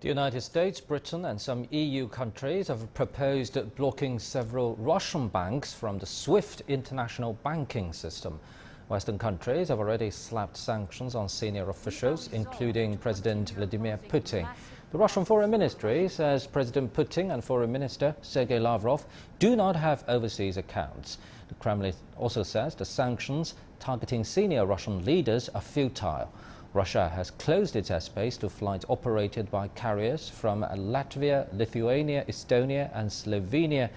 The United States, Britain and some EU countries have proposed blocking several Russian banks from the SWIFT international banking system. Western countries have already slapped sanctions on senior officials, including President Vladimir Putin. The Russian Foreign Ministry says President Putin and Foreign Minister Sergei Lavrov do not have overseas accounts. The Kremlin also says the sanctions targeting senior Russian leaders are futile. Russia has closed its airspace to flights operated by carriers from Latvia, Lithuania, Estonia and Slovenia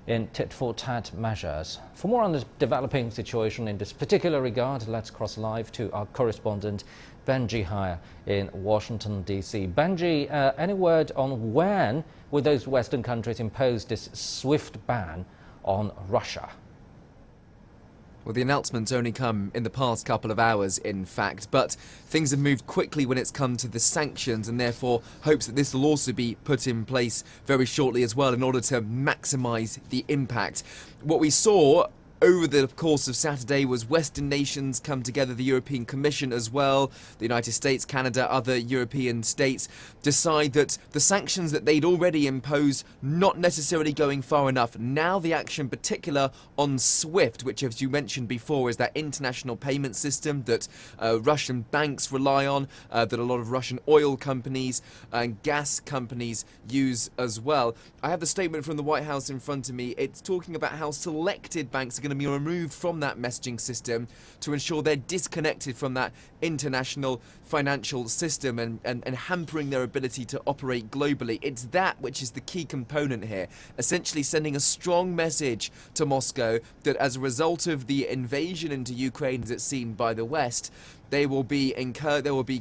in tit-for-tat measures. For more on the developing situation in this particular regard, let's cross live to our correspondent Sergei in Washington, D.C. Sergei, any word on when will those Western countries impose this swift ban on Russia? Well, the announcements only come in the past couple of hours, in fact, but things have moved quickly when it's come to the sanctions, and therefore hopes that this will also be put in place very shortly as well in order to maximise the impact. What we saw over the course of Saturday was Western nations come together, the European Commission as well, the United States, Canada, other European states, decide that the sanctions that they'd already imposed not necessarily going far enough. Now the action particular on SWIFT, which as you mentioned before is that international payment system that Russian banks rely on, that a lot of Russian oil companies and gas companies use as well. I have the statement from the White House in front of me. It's talking about how selected banks are going to be removed from that messaging system to ensure they're disconnected from that international financial system and hampering their ability to operate globally. It's that which is the key component here, essentially sending a strong message to Moscow that as a result of the invasion into Ukraine, as it's seen by the West, there will be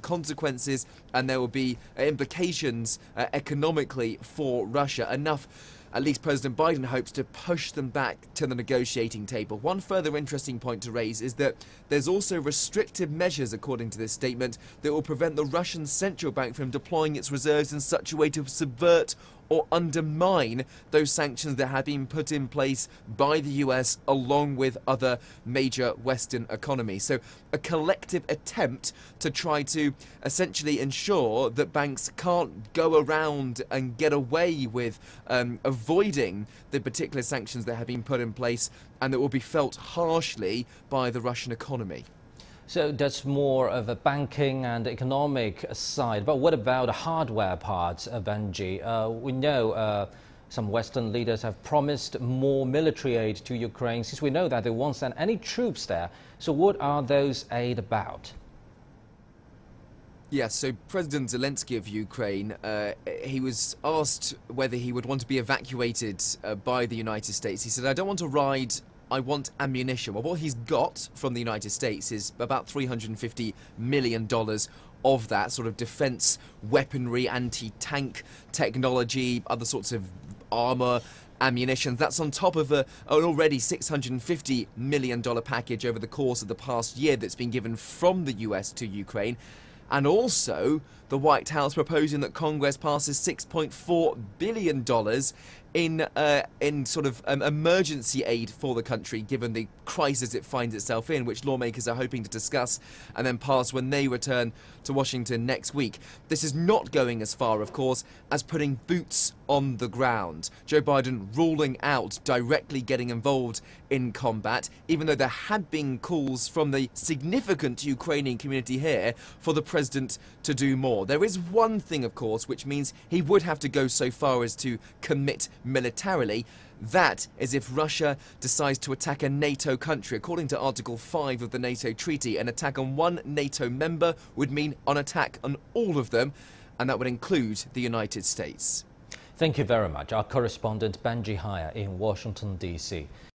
consequences and there will be implications economically for Russia. Enough, at least President Biden hopes, to push them back to the negotiating table. One further interesting point to raise is that there's also restrictive measures, according to this statement, that will prevent the Russian central bank from deploying its reserves in such a way to subvert or undermine those sanctions that have been put in place by the US along with other major Western economies. So a collective attempt to try to essentially ensure that banks can't go around and get away with avoiding the particular sanctions that have been put in place and that will be felt harshly by the Russian economy. So that's more of a banking and economic side. But what about the hardware part, Sergei? We know some Western leaders have promised more military aid to Ukraine, since we know that they won't send any troops there. So what are those aid about? Yes, so President Zelensky of Ukraine, he was asked whether he would want to be evacuated by the United States. He said, "I don't want to ride, I want ammunition." Well, what he's got from the United States is about $350 million of that sort of defense weaponry, anti-tank technology, other sorts of armor, ammunition. That's on top of an already $650 million package over the course of the past year that's been given from the US to Ukraine. And also, the White House proposing that Congress passes $6.4 billion in sort of emergency aid for the country, given the crisis it finds itself in, which lawmakers are hoping to discuss and then pass when they return to Washington next week. This is not going as far, of course, as putting boots on the ground. Joe Biden ruling out directly getting involved in combat, even though there had been calls from the significant Ukrainian community here for the president to do more. There is one thing, of course, which means he would have to go so far as to commit militarily. That is if Russia decides to attack a NATO country. According to Article 5 of the NATO treaty, an attack on one NATO member would mean an attack on all of them, and that would include the United States. Thank you very much. Our correspondent Sergei in Washington, D.C.